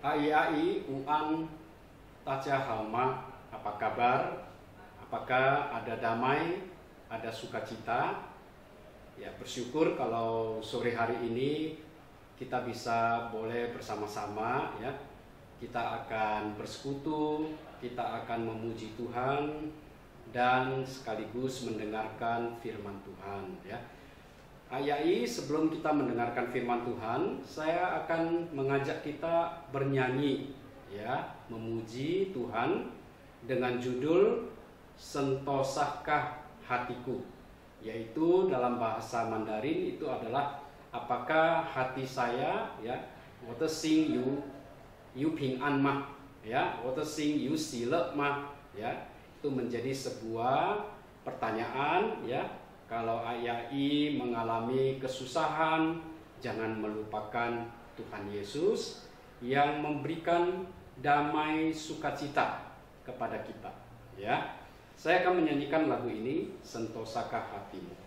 Ai Uan Tajahama, apa kabar? Apakah ada damai, ada sukacita? Ya, bersyukur kalau sore hari ini kita bisa boleh bersama-sama, ya. Kita akan bersekutu, kita akan memuji Tuhan dan sekaligus mendengarkan firman Tuhan, ya. Ayai, sebelum kita mendengarkan firman Tuhan, saya akan mengajak kita bernyanyi, ya, memuji Tuhan dengan judul Sentosahkah Hatiku, yaitu dalam bahasa Mandarin itu adalah apakah hati saya, ya, Water sing you ping an mah, ya, Water sing you sile mah, ya. Itu menjadi sebuah pertanyaan, ya. Kalau Ayai mengalami kesusahan, jangan melupakan Tuhan Yesus yang memberikan damai sukacita kepada kita, ya. Saya akan menyanyikan lagu ini, Sentosahkah Hatimu.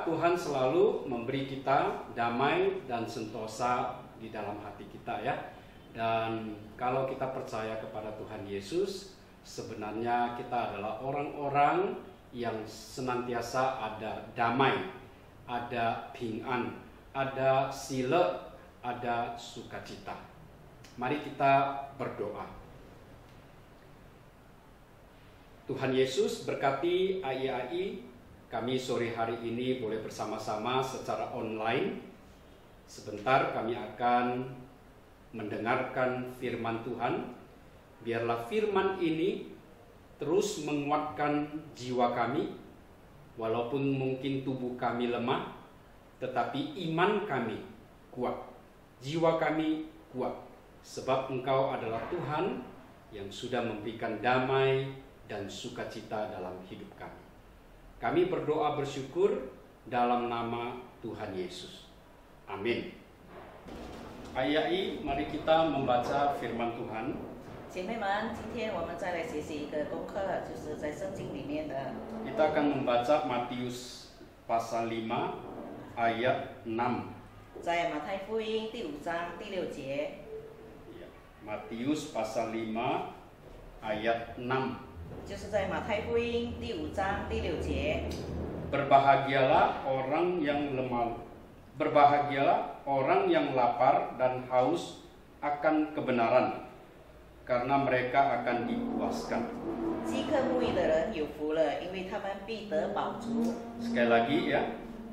Tuhan selalu memberi kita damai dan sentosa di dalam hati kita, ya. Dan kalau kita percaya kepada Tuhan Yesus, sebenarnya kita adalah orang-orang yang senantiasa ada damai, ada ping-an, ada sile, ada sukacita. Mari kita berdoa. Tuhan Yesus berkati Ai. Kami sore hari ini boleh bersama-sama secara online. Sebentar kami akan mendengarkan firman Tuhan. Biarlah firman ini terus menguatkan jiwa kami. Walaupun mungkin tubuh kami lemah, tetapi iman kami kuat. Jiwa kami kuat. Sebab Engkau adalah Tuhan yang sudah memberikan damai dan sukacita dalam hidup kami. Kami berdoa bersyukur dalam nama Tuhan Yesus. Amin. Ayai, mari kita membaca firman Tuhan. 姐妹们，今天我们再来学习一个功课，就是在圣经里面的。 Kita akan membaca Matius pasal 5 ayat 6. 在马太福音第5章第6节， Ya, Matius pasal 5 ayat 6. 就是在马太福音第5章第6节。 Berbahagialah orang yang lapar dan haus akan kebenaran, karena mereka akan dipuaskan. 饥渴慕义的人有福了，因为他们必得饱足。 Sekali lagi ya,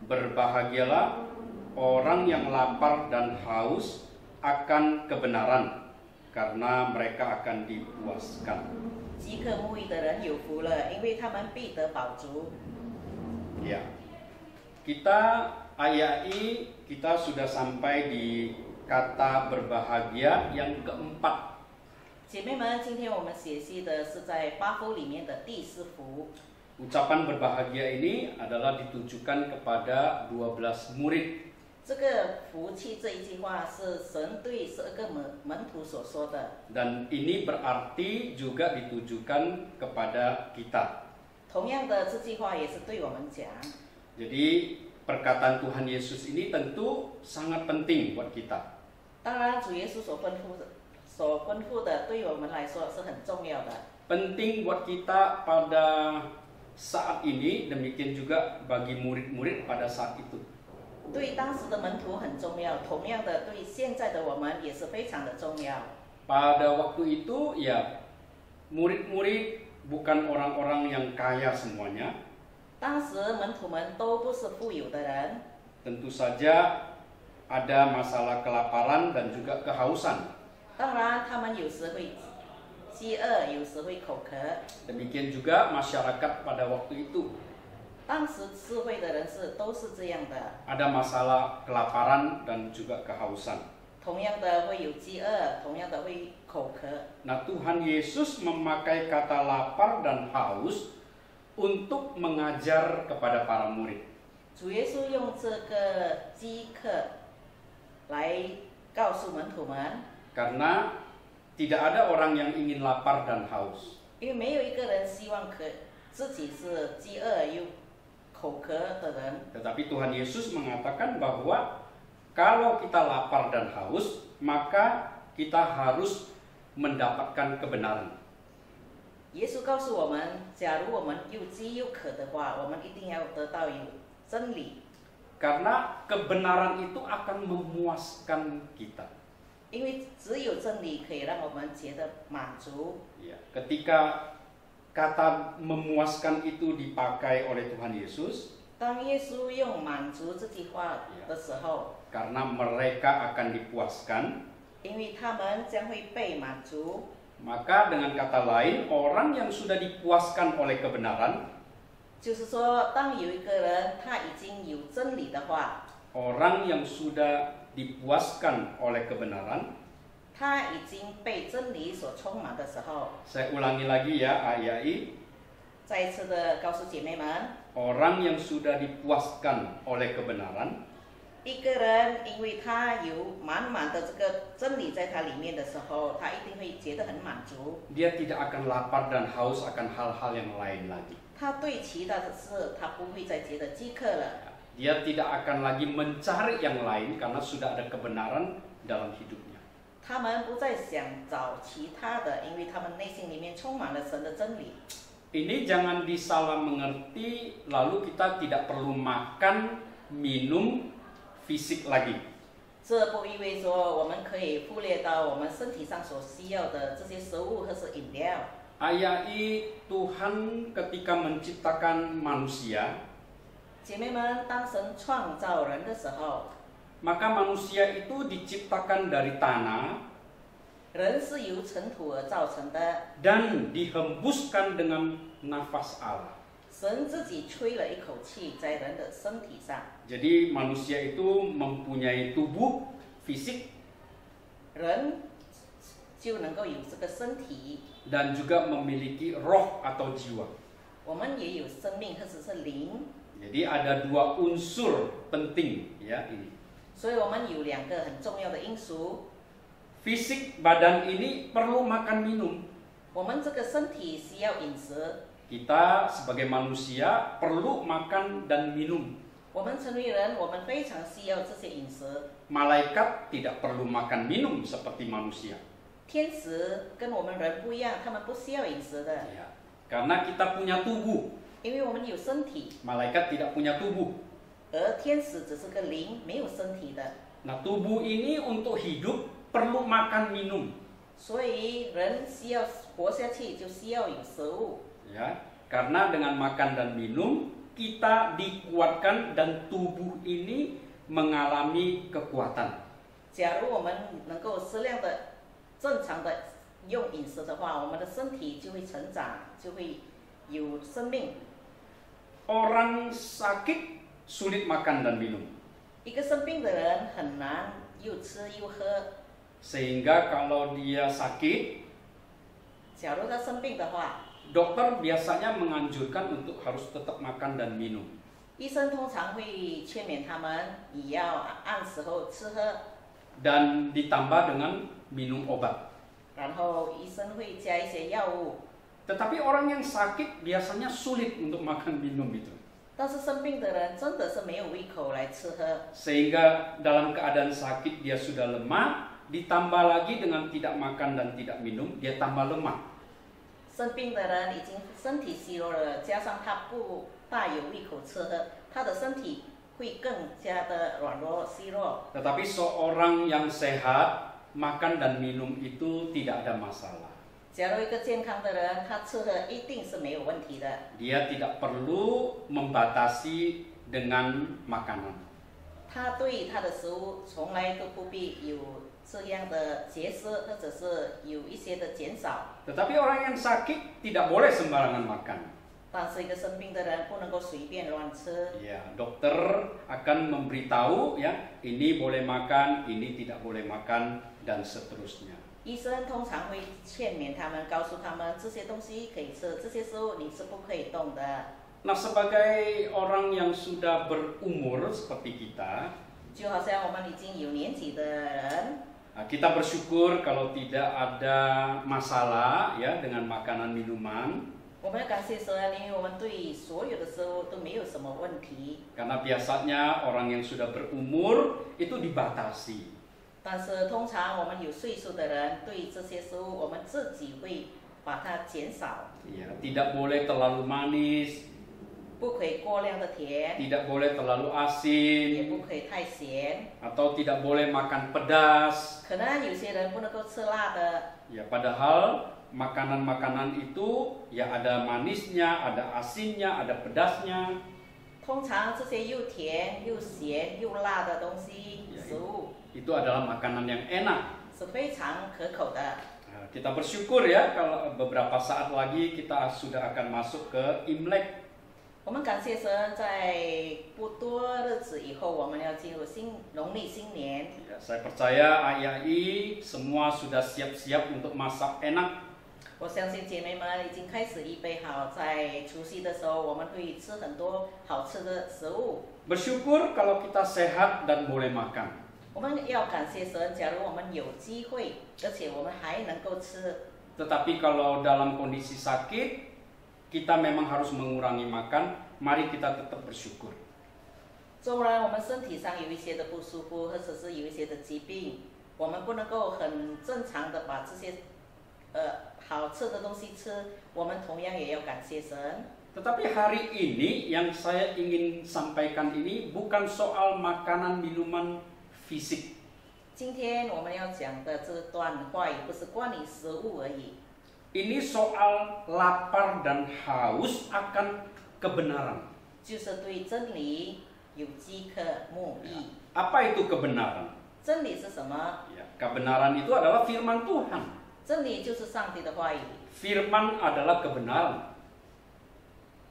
berbahagialah orang yang lapar dan haus akan kebenaran, karena mereka akan dipuaskan. 饥渴慕义的人有福了，因为他们必得饱足。 Ya, kita AYI kita sudah sampai di kata berbahagia yang keempat. 姐妹们，今天我们学习的是在8福里面的第4福。 Ucapan berbahagia ini adalah ditujukan kepada 12 murid. 这个福气这一句话是神对12个门徒所说的， Dan ini berarti juga ditujukan kepada kita. 同样的这句话也是对我们讲。 Jadi perkataan Tuhan Yesus ini tentu sangat penting buat kita. 当然，主耶稣所吩咐的，对于我们来说是很重要的。 Penting buat kita pada saat ini, demikian juga bagi murid-murid pada saat itu. 对当时的门徒很重要，同样的对现在的我们也是非常的重要。 Pada waktu itu ya murid-murid bukan orang-orang yang kaya semuanya. 当时门徒们都不是富有的人， Tentu saja ada masalah kelaparan dan juga kehausan. 当然他们有时会饥饿，有时会口渴。 Demikian juga masyarakat pada waktu itu. 当时智慧的人都是这样的， Ada masalah kelaparan dan juga kehausan. 同样的会有饥饿，同样的会口渴。 Nah, Tuhan Yesus memakai kata lapar dan haus untuk mengajar kepada para murid. 主耶稣用这个饥渴来告诉门徒们， Karena tidak ada orang yang ingin lapar dan haus. 因为没有一个人希望自己是饥饿又口渴的人。 Tetapi Tuhan Yesus mengatakan bahwa kalau kita lapar dan haus, maka kita harus mendapatkan kebenaran. 耶稣告诉我们，假如我们又饥又渴的话，我们一定要得到有真理， Karena kebenaran itu akan memuaskan kita. 因为只有真理可以让我们觉得满足。 Ya, ketika kata memuaskan itu dipakai oleh Tuhan Yesus, 当耶稣用满足这句话的时候， karena mereka akan dipuaskan, 因为他们将会被满足， maka dengan kata lain, orang yang sudah dipuaskan oleh kebenaran, 就是说，当有一个人他已经有真理的话， orang yang sudah dipuaskan oleh kebenaran, 他已经被真理所充满的时候， saya ulangi lagi ya, AYI, 再一次的告诉姐妹们， orang yang sudah dipuaskan oleh kebenaran, 一个人因为他有满满的这个真理在他里面的时候，他一定会觉得很满足。 dia tidak akan lapar dan haus akan hal-hal yang lain lagi. 他对其他的事，他不会再觉得饥渴了。 Dia tidak akan lagi mencari yang lain karena sudah ada kebenaran dalam hidupnya. 他们不再想找其他的，因为他们内心里面充满了神的真理。 Ini jangan disalah mengerti, lalu kita tidak perlu makan, minum, fisik lagi. 这不意味说我们可以忽略到我们身体上所需要的这些食物或是饮料。 AYI Tuhan ketika menciptakan manusia, 姐妹们，当神创造人的时候， maka manusia itu diciptakan dari tanah 人是由尘土而造成的， dan dihembuskan dengan nafas Allah. 神自己吹了一口气在人的身体上， Jadi manusia itu mempunyai tubuh fisik 人就能够有这个身体。 dan juga memiliki roh atau jiwa. 我们也有生命或者是灵， Jadi ada dua unsur penting ya ini. 所以我们有2个很重要的因素。 Fisik badan ini perlu makan minum. 我们这个身体需要饮食， kita sebagai manusia perlu makan dan minum. 我们成为人，我们非常需要这些饮食。 Malaikat tidak perlu makan minum seperti manusia. 天使跟我们人不一样，他们不需要饮食的， Ya, karena kita punya tubuh. 因为我们有身体， Malaikat tidak punya tubuh. 而天使只是个灵，没有身体的。 Nah, tubuh ini untuk hidup perlu makan minum. 所以人需要活下去，就需要有食物。 Ya, karena dengan makan dan minum kita dikuatkan dan tubuh ini mengalami kekuatan. 假如我们能够适量的、正常的用饮食的话，我们的身体就会成长，就会有生命。 Orang sakit sulit makan dan minum. 一个生病的人很难又吃又喝。 Sehingga kalau dia sakit, 假如他生病的话， dokter biasanya menganjurkan untuk harus tetap makan dan minum. 医生通常会劝勉他们，你要按时候吃喝， Dan ditambah dengan minum obat. 然后医生会加一些药物。 Tetapi orang yang sakit biasanya sulit untuk makan minum itu. 但是生病的人真的是没有胃口来吃喝， Sehingga dalam keadaan sakit dia sudah lemah, ditambah lagi dengan tidak makan dan tidak minum, dia tambah lemah. 生病的人已经身体虚弱了，加上他不大有胃口吃喝，他的身体会更加的软弱虚弱。 Tetapi seorang yang sehat, makan dan minum itu tidak ada masalah. 假如一个健康的人，他吃喝一定是没有问题的， Dia tidak perlu membatasi dengan makanan. 他对他的食物从来都不必有这样的节制，或者是有一些的减少。 Tetapi orang yang sakit tidak boleh sembarangan makan. 但是一个生病的人不能够随便乱吃。 Ya, dokter akan memberitahu ya, ini boleh makan, ini tidak boleh makan dan seterusnya. 医生通常会劝勉他们，告诉他们这些东西可以吃，这些食物你是不可以动的。 Nah, sebagai orang yang sudah berumur seperti kita, 就好像我们已经有年纪的人， kita bersyukur kalau tidak ada masalah ya dengan makanan minuman. 我们要感谢神，因为我们对所有的食物都没有什么问题。 Karena biasanya orang yang sudah berumur itu dibatasi. 但是通常我们有岁数的人，对这些食物我们自己会把它减少， Ya, tidak boleh terlalu manis, 不可以过量的甜， tidak boleh terlalu 也 asin, 不可以太咸。 atau tidak boleh makan pedas. 可能有些人不能够吃辣的， Ya, padahal makanan-makanan itu ya ada manisnya, ada asinnya, ada pedasnya. 通常这些又甜又咸又辣的东西 Ya, 食物 itu adalah makanan yang enak. 是非常可口的。 Nah, kita bersyukur ya kalau beberapa saat lagi kita sudah akan masuk ke Imlek. 我们感谢神，在不多日子以后，我们要进入农历新年。 Ya, saya percaya ai semua sudah siap-siap untuk masak enak. 我相信姐妹们已经开始预备好，在除夕的时候，我们会吃很多好吃的食物。 Bersyukur kalau kita sehat dan boleh makan. 我们要感谢神，假如我们有机会，而且我们还能够吃。 Tetapi kalau dalam kondisi sakit, kita memang harus mengurangi makan. Mari kita tetap bersyukur. 纵然我们身体上有一些的不舒服，或者是有一些的疾病，我们不能够很正常的把这些好吃的东西吃，我们同样也要感谢神。 Tetapi hari ini yang saya ingin sampaikan ini bukan soal makanan minuman fisik. 今天我们要讲的这段话语不是关于食物而已， Ini soal lapar dan haus akan kebenaran. 就是对真理有饥渴慕义。 Apa itu kebenaran? 真理是什么？ Ya, kebenaran itu adalah firman Tuhan. 真理就是上帝的话语， Firman adalah kebenaran.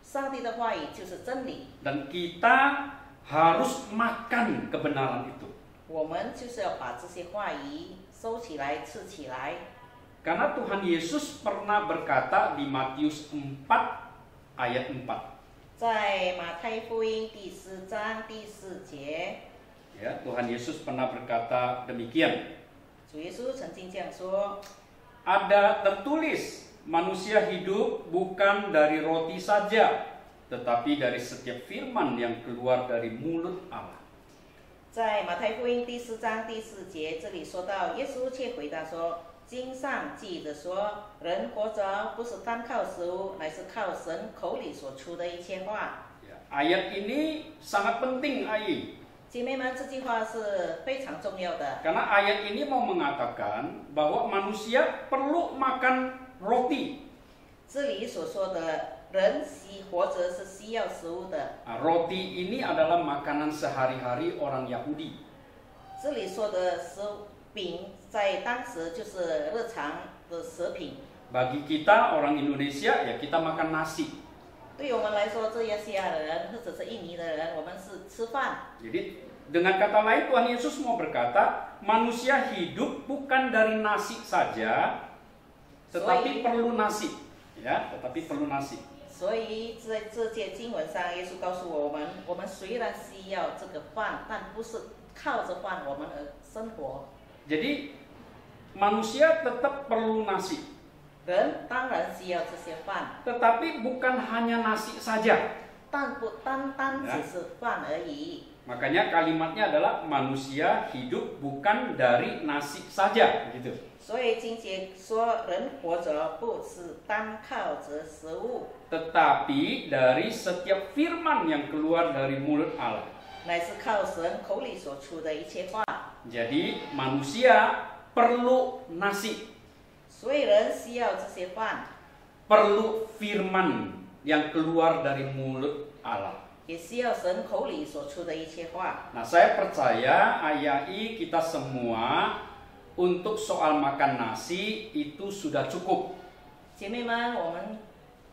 上帝的话语就是真理。 Dan kita harus makan kebenaran itu. 我们就是要把这些话语收起来、吃起来。 Karena Tuhan Yesus pernah berkata di Matius 4 ayat 4. 在马太福音第4章第4节， Ya, Tuhan Yesus pernah berkata demikian. 主耶稣曾经这样说： Ada tertulis, manusia hidup bukan dari roti saja, tetapi dari setiap firman yang keluar dari mulut Allah. 在马太福音第4章第4节，这里说到，耶稣却回答说：“经上记着说，人活着不是单靠食物，乃是靠神口里所出的一切话。” Ayat ini sangat penting, Ai. 姐妹们，这句话是非常重要的。 Karena ayat ini mau mengatakan bahwa manusia perlu makan roti. 这里所说的人活着是需要食物的。 Roti ini adalah makanan sehari-hari orang Yahudi. 这里说的食饼，在当时就是日常的食品。 Bagi kita orang Indonesia ya kita makan nasi. 对于我们来说，这亚细亚的人或者是印尼的人，我们是吃饭。 Jadi dengan kata lain Tuhan Yesus mau berkata, manusia hidup bukan dari nasi saja, tetapi perlu nasi, ya, tetapi perlu nasi. 所以在这节经文上，耶稣告诉我们，我们虽然需要这个饭，但不是靠着饭我们而生活。 Jadi manusia tetap perlu nasi, 人当然需要这些饭， tetapi bukan hanya nasi saja. 但不单单只是饭而已。 Makanya kalimatnya adalah manusia hidup bukan dari nasi saja, gitu. 所以经节说，人活着不是单靠着食物， Tetapi dari setiap firman yang keluar dari mulut Allah. 乃是靠神口里所出的一切话。 Jadi manusia perlu nasi, 所以人需要这些饭， perlu firman yang keluar dari mulut Allah. 也需要神口里所出的一切话。 Nah, saya percaya ayai kita semua untuk soal makan nasi itu sudah cukup. 姐妹们，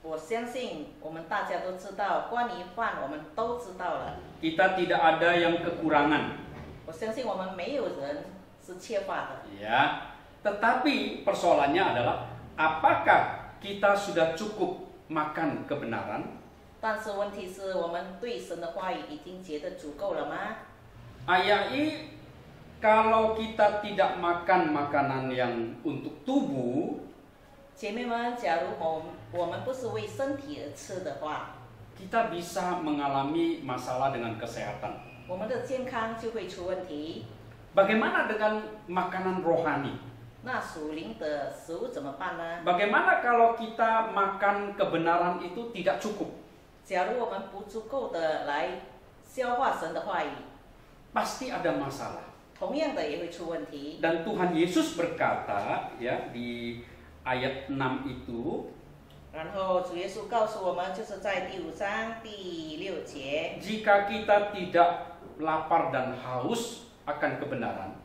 我相信我们大家都知道，关于饭我们都知道了。 Kita tidak ada yang kekurangan. 我相信我们没有人是缺乏的。 Ya, tetapi persoalannya adalah apakah kita sudah cukup makan kebenaran? 但是问题是我们对神的话语已经觉得足够了吗？ Ayai, kalau kita tidak makan makanan yang untuk tubuh, 姐妹们，假如我们不是为身体而吃的话， kita bisa mengalami masalah dengan kesehatan. 我们的健康就会出问题。 Bagaimana dengan makanan rohani? 那属灵的食物怎么办呢？ Bagaimana kalau kita makan kebenaran itu tidak cukup? 假如我们不足够的来消化神的话语， Pasti ada masalah. 同样的也会出问题。 Dan Tuhan Yesus berkata, ya, di ayat 6 itu, 然后主耶稣告诉我们，就是在第5章第6节， jika kita tidak lapar dan haus akan kebenaran,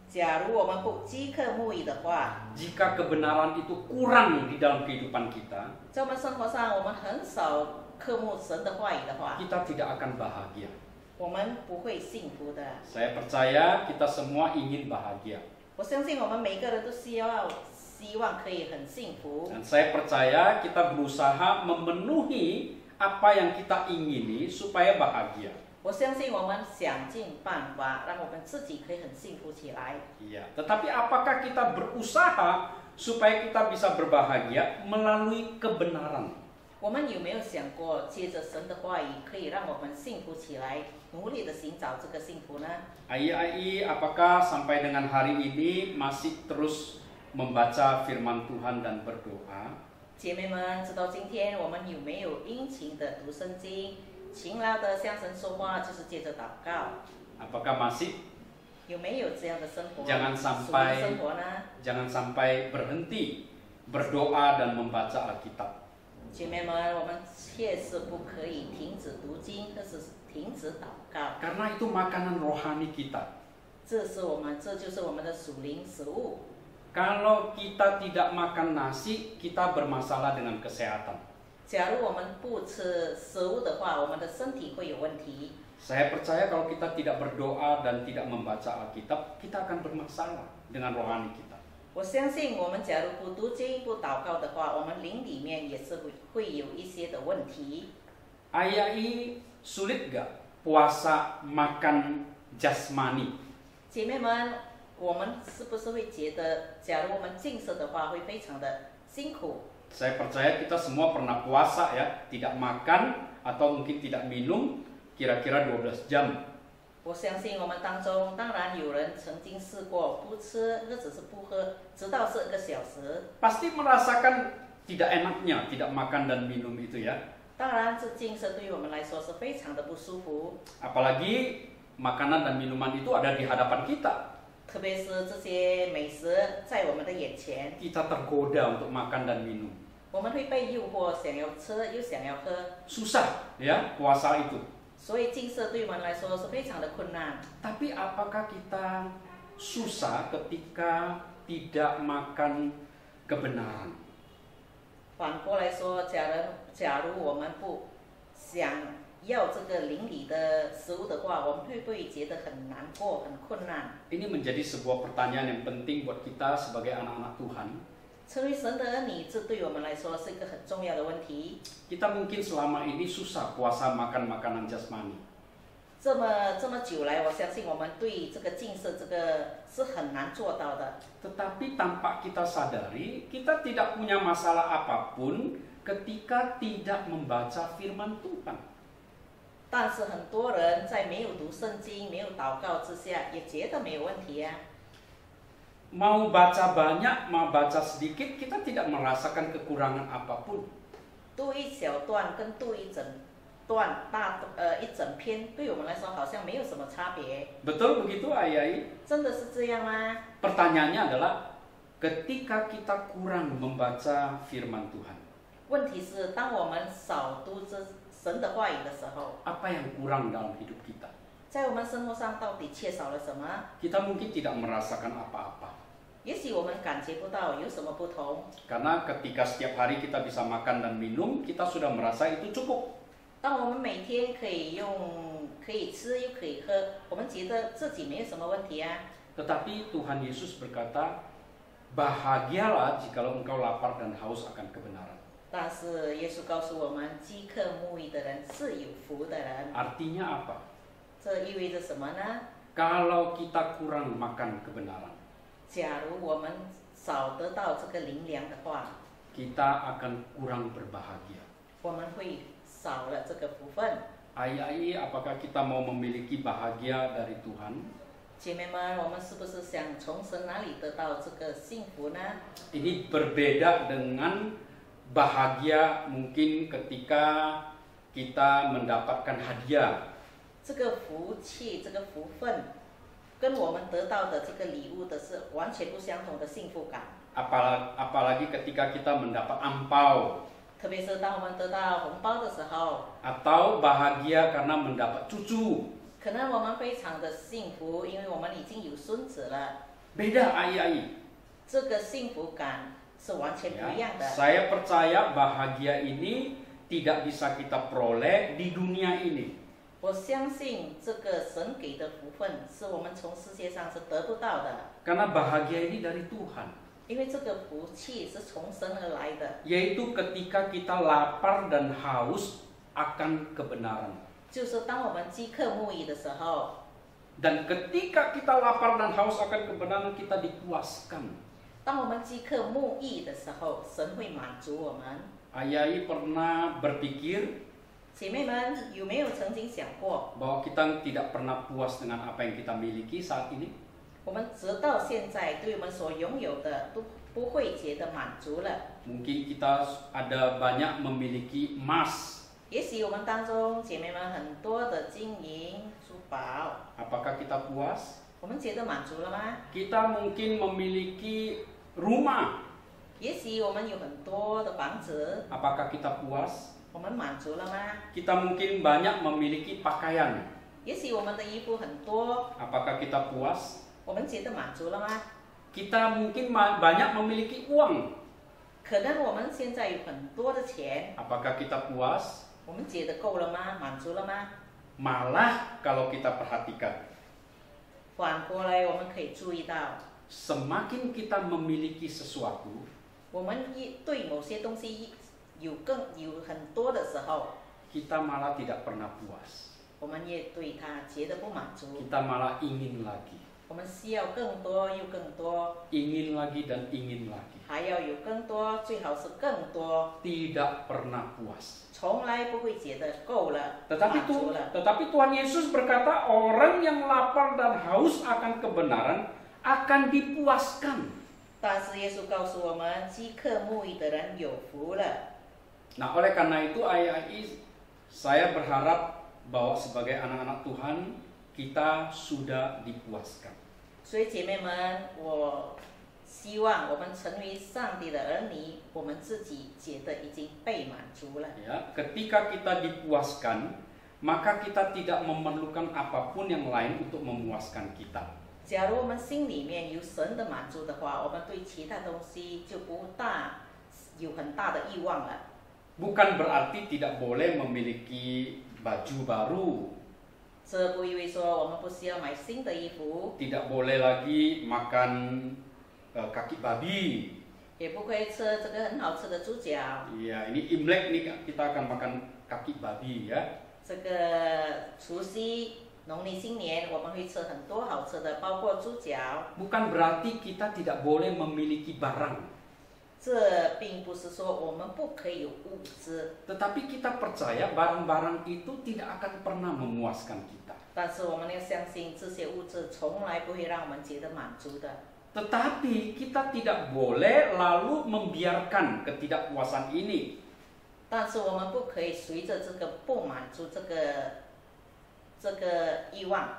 假如我们不饥渴慕义的话， jika kebenaran itu kurang di dalam kehidupan kita, 在我们生活上我们很少渴慕神的话语的话， kita tidak akan bahagia. 我们不会幸福的。 Saya percaya kita semua ingin bahagia. 我相信我们每个人都希望可以很幸福。 Dan saya percaya kita berusaha memenuhi apa yang kita ingini supaya bahagia. 我相信我们想尽办法让我们自己可以很幸福起来。 Iya, tetapi apakah kita berusaha supaya kita bisa berbahagia melalui kebenaran? 我们有没有想过，借着神的话语，可以让我们幸福起来，努力的寻找这个幸福呢？ Ai, apakah sampai dengan hari ini masih terus membaca firman Tuhan dan berdoa? 姐妹们，直到今天，我们有没有殷勤的读圣经，勤劳的向神说话，就是借着祷告？ Apakah masih? 有没有这样的生活？ Jangan 属灵 sampai 生活呢？ jangan sampai berhenti berdoa dan membaca Alkitab. 姐妹们，我们切是不可以停止读经，或是停止祷告。 Karena itu makanan rohani kita. 这就是我们的属灵食物。 Kalau kita tidak makan nasi, kita bermasalah dengan kesehatan. 假如我们不吃食物的话，我们的身体会有问题。 Saya percaya kalau kita tidak berdoa dan tidak membaca Alkitab, kita akan bermasalah dengan rohani kita. 我相信，我们假如不读经、不祷告的话，我们灵里面也是会有一些的问题。 Ayai, sulit gak puasa makan jasmani? 姐妹们，我们是不是会觉得，假如我们禁食的话，会非常的辛苦？ Saya percaya kita semua pernah puasa ya, tidak makan atau mungkin tidak minum kira-kira 12 jam. 我相信我们当中当然有人曾经试过不吃或者是不喝，直到12个小时。 Pasti merasakan tidak enaknya tidak makan dan minum itu ya. 当然，这禁食对于我们来说是非常的不舒服， Apalagi makanan dan minuman itu ada di hadapan kita. 特别是这些美食在我们的眼前， Kita tergoda untuk makan dan minum. 我们会被诱惑，想要吃又想要喝， Susah ya puasa itu. 所以禁食对我们来说是非常的困难。 Tapi apakah kita susah ketika tidak makan kebenaran? 反过来说，假如我们不想要这个邻里的食物的话，我们会不会觉得很难过、很困难？ Ini menjadi sebuah pertanyaan yang penting buat kita sebagai anak-anak Tuhan. 成为神的儿女，这对我们来说是一个很重要的问题。 Kita mungkin selama ini susah puasa makan makanan jasmani. 这么久来，我相信我们对这个禁食这个是很难做到的。 Tetapi tanpa kita sadari, kita tidak punya masalah apapun ketika tidak membaca firman Tuhan. 但是很多人在没有读圣经、没有祷告之下，也觉得没有问题啊。 Mau baca banyak, mau baca sedikit, kita tidak merasakan kekurangan apapun. 读一小段跟读一整一整篇，对我们来说好像没有什么差别。 Betul begitu Ayai? 真的是这样吗？ Pertanyaannya adalah, ketika kita kurang membaca firman Tuhan, 问题是，当我们少读这神的话语的时候， apa yang kurang dalam hidup kita? 在我们生活上到底缺少了什么？ Kita mungkin tidak merasakan apa-apa. 也许我们感觉不到有什么不同。 Karena ketika setiap hari kita bisa makan dan minum, kita sudah merasa itu cukup. 当我们每天可以吃又可以喝，我们觉得自己没有什么问题啊。 Tetapi Tuhan Yesus berkata, bahagialah jikalau engkau lapar dan haus akan kebenaran. 但是耶稣告诉我们，饥渴慕义的人是有福的人。 Artinya apa? 这意味着什么呢？ Kalau kita kurang makan kebenaran, 假如我们少得到这个灵粮的话， kita akan kurang berbahagia. 我们会少了这个福分。 Ayai, apakah kita mau memiliki bahagia dari Tuhan? 姐妹们，我们是不是想从神哪里得到这个幸福呢？ Ini berbeda dengan bahagia mungkin ketika kita mendapatkan hadiah. 这个福气、这个福分，跟我们得到的这个礼物的是完全不相同的幸福感。 Apalagi ketika kita mendapat ampau, 特别是当我们得到红包的时候， atau bahagia karena mendapat cucu. 可能我们非常的幸福，因为我们已经有孙子了。 Beda Ayai. 这个幸福感是完全不一样的。 Saya percaya bahagia ini tidak bisa kita peroleh di dunia ini. 我相信这个神给的福分是我们从世界上是得不到的， Karena bahagia ini dari Tuhan. 因为这个福气是从神而来的， Yaitu ketika kita lapar dan haus akan kebenaran. 就是当我们饥渴慕义的时候， Dan ketika kita lapar dan haus akan kebenaran, kita dipuaskan. 当我们饥渴慕义的时候，神会满足我们。 Ayai pernah berpikir 姐妹们，有没有曾经想过， bahwa kita tidak pernah puas dengan apa yang kita miliki saat ini? 我们直到现在对我们所拥有的都不会觉得满足了？ Mungkin kita ada banyak memiliki emas. 也许我们当中姐妹们很多的金银珠宝， Apakah kita puas? 我们觉得满足了吗？ Kita mungkin memiliki rumah. 也许我们有很多的房子， Apakah kita puas? 我们满足了吗？ Kita mungkin banyak memiliki pakaian. 也许我们的衣服很多， Apakah kita puas? 我们觉得满足了吗？ Kita mungkin banyak memiliki uang. 可能我们现在有很多的钱， Apakah kita puas? 我们觉得够了吗？满足了吗？ Malah kalau kita perhatikan, 反过来，我们可以注意到， semakin kita memiliki sesuatu, 我们对某些东西有很多的时候， kita malah tidak pernah puas. 我们也对它觉得不满足， Kita malah ingin lagi. 我们需要更多又更多， ingin lagi dan ingin lagi, 还要有更多，最好是更多， tidak pernah puas. 从来不会觉得够了， Tetapi Tuhan Yesus berkata orang yang lapar dan haus akan kebenaran akan dipuaskan. 但是耶稣告诉我们，饥渴慕义的人有福了。 Nah, oleh karena itu AII saya berharap bahwa sebagai anak-anak Tuhan kita sudah dipuaskan. 所以姐妹们，我希望我们成为上帝的儿女，我们自己觉得已经被满足了。 Ya, ketika kita dipuaskan, maka kita tidak memerlukan apapun yang lain untuk memuaskan kita. 假如我们心里面有神的满足的话，我们对其他东西就不有很大的欲望了。 Bukan berarti tidak boleh memiliki baju baru, 这不意味说我们不需要买新的衣服， tidak boleh lagi makan kaki babi. 也不可以吃这个很好吃的猪脚。 Iya, ini Imlek nih kita akan makan kaki babi ya. 这个除夕、农历新年，我们会吃很多好吃的，包括猪脚。 Bukan berarti kita tidak boleh memiliki barang, 这并不是说我们不可以有物质， tetapi kita percaya barang-barang itu tidak akan pernah memuaskan kita. 但是我们要相信这些物质从来不会让我们觉得满足的。 Tetapi kita tidak boleh lalu membiarkan ketidakpuasan ini. 但是我们不可以随着这个不满足这个欲望，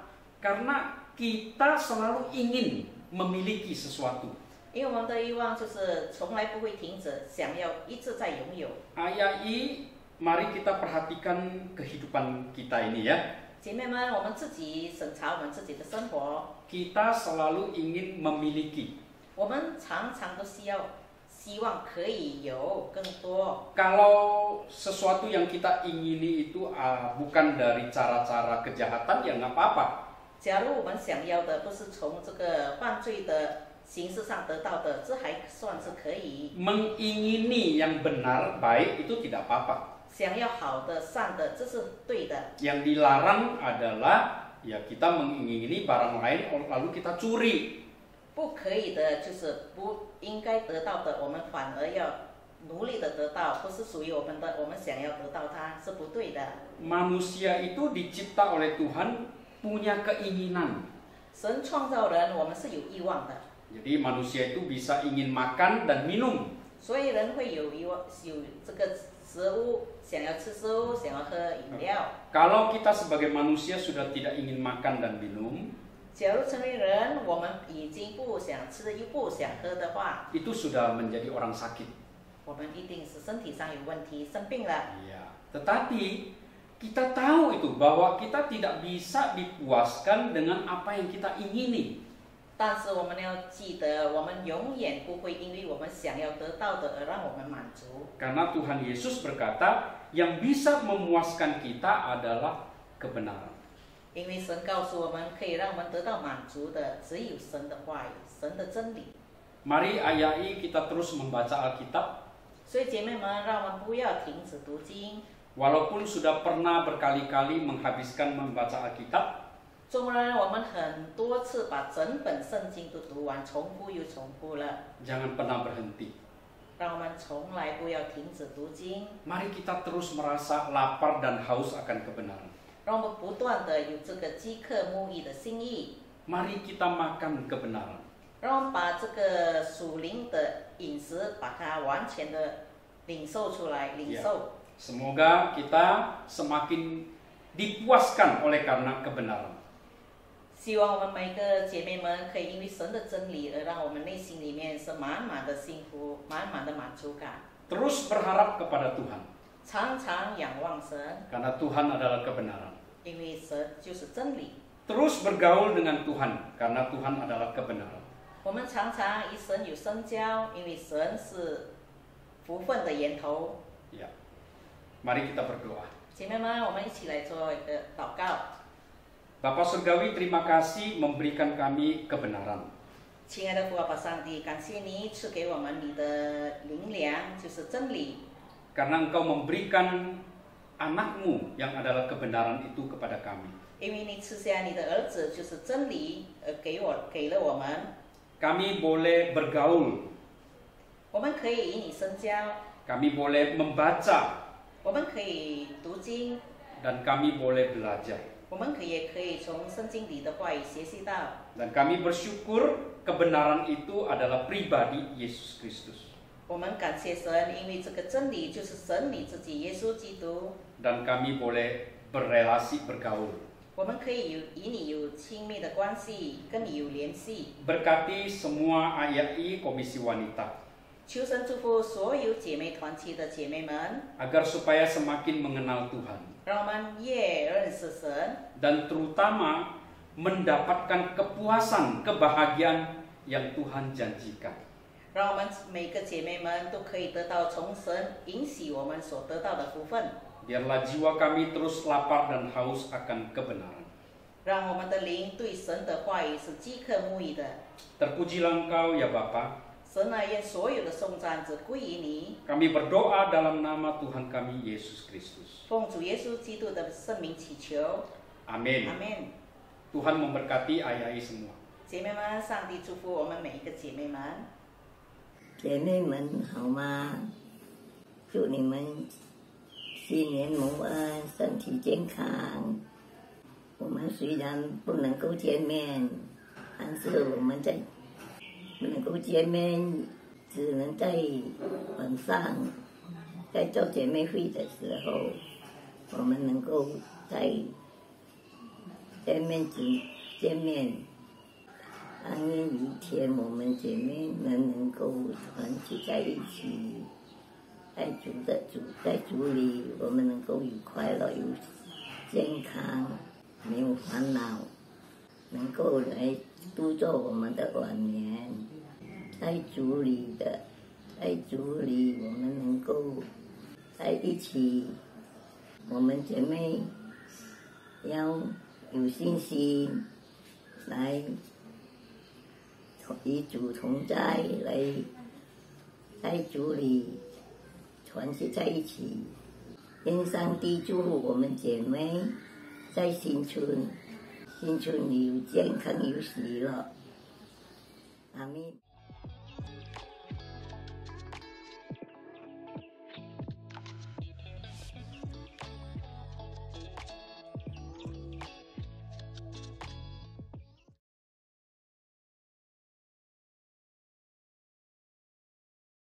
Karena kita selalu ingin memiliki sesuatu. 因为我们的欲望就是从来不会停止，想要一直在拥有。 AII, mari kita perhatikan kehidupan kita ini ya. 姐妹们，我们自己审查我们自己的生活， Kita selalu ingin memiliki. 我们常常都希望可以有更多。 Kalau sesuatu yang kita ingini itu bukan dari cara-cara kejahatan, ya nggak apa-apa. 假如我们想要的不是从这个犯罪的形式上得到的，这还算是可以。 Mengingini yang benar, baik itu tidak apa-apa. 想要好的、善的，这是对的。 Yang dilarang adalah ya kita mengingini barang lain lalu kita curi. 不可以的就是不应该得到的，我们反而要努力的得到，不是属于我们的，我们想要得到它是不对的。 Manusia itu dicipta oleh Tuhan punya keinginan. 神创造人，我们是有欲望的， Jadi manusia itu bisa ingin makan dan minum. 所以人会有欲望，有这个食物，想要吃食物，想要喝饮料。 Kalau kita sebagai manusia sudah tidak ingin makan dan minum, 假如成为人，我们已经不想吃又不想喝的话， itu sudah menjadi orang sakit. 我们一定是身体上有问题，生病了。 Ya. Tetapi kita tahu itu bahwa kita tidak bisa dipuaskan dengan apa yang kita ingini. 但是我们要记得，我们永远不会因为我们想要得到的而让我们满足。 Karena Tuhan Yesus berkata, yang bisa memuaskan kita adalah kebenaran. 因为神告诉我们，可以让我们得到满足的，只有神的话语，神的真理。 Mari AII kita terus membaca Alkitab. 所以姐妹们，让我们不要停止读经。 Walaupun sudah pernah berkali-kali menghabiskan membaca Alkitab, 纵然我们很多次把整本圣经都读完，重复又重复了， jangan pernah berhenti. 让我们从来不要停止读经， Mari kita terus merasa lapar dan haus akan kebenaran. 让我们不断的有这个饥渴慕义的心意， Mari kita makan kebenaran. 让我们把这个属灵的饮食，把它完全的领受出来，领受。 Semoga kita semakin dipuaskan oleh karena kebenaran. 希望我们每个姐妹们可以因为神的真理而让我们内心里面是满满的幸福，满满的满足感。 Terus berharap kepada Tuhan, 常常仰望神， karena Tuhan adalah kebenaran. 因为神就是真理。 Terus bergaul dengan Tuhan, karena Tuhan adalah kebenaran. 我们常常与神有深交，因为神是福分的源头。 Ya. Mari kita berdoa. 姐妹们，我们一起来做一个祷告。 Bapak Surgawi, terima kasih memberikan kami kebenaran. 亲爱的父阿爸上帝，感谢你赐给我们你的灵粮，就是真理。 Karena Engkau memberikan anakmu yang adalah kebenaran itu kepada kami. 因为你赐下你的儿子就是真理，给了我们。Kami boleh bergaul. 我们可以与你深交。Kami boleh membaca. 我们可以读经。Dan kami boleh belajar. 我们也可以从圣经里的话语学习到。Dan kami bersyukur kebenaran itu adalah pribadi Yesus Kristus. 我们感谢神，因为这个真理就是神你自己耶稣基督。Dan kami boleh berrelasi bergaul. 我们可以与你有亲密的关系，跟你有联系。Berkati semua AII Komisi Wanita. 求神祝福所有姐妹团体的姐妹们。Agar supaya semakin mengenal Tuhan. 让我们越认识神。Dan terutama mendapatkan kepuasan, kebahagiaan yang Tuhan janjikan. 让我们每个姐妹们都可以得到从神允许我们所得到的福分。Biarlah jiwa kami terus lapar dan haus akan kebenaran. 让我们的灵对神的话语是饥渴慕义的。Terpujilah Engkau ya Bapa. 神啊，愿所有的颂赞只归于你。Kami berdoa dalam nama Tuhan kami Yesus Kristus. 奉主耶稣基督的圣名祈求。Amin. Amin. Tuhan memberkati AII semua. 姐妹们，上帝祝福我们每一个姐妹们。姐妹们好吗？祝你们新年蒙恩，身体健康。我们虽然不能够见面，但是我们不能够见面，只能在晚上，在做姐妹会的时候，我们能够在见面。但愿有一天我们姐妹们能够团聚在一起，在主里，我们能够有快乐、有健康，没有烦恼，能够来度过我们的晚年。在主里，我们能够在一起。我们姐妹要有信心来与主同在，来在主里团结在一起。愿上帝祝福我们姐妹在新春里有健康有喜乐。阿们。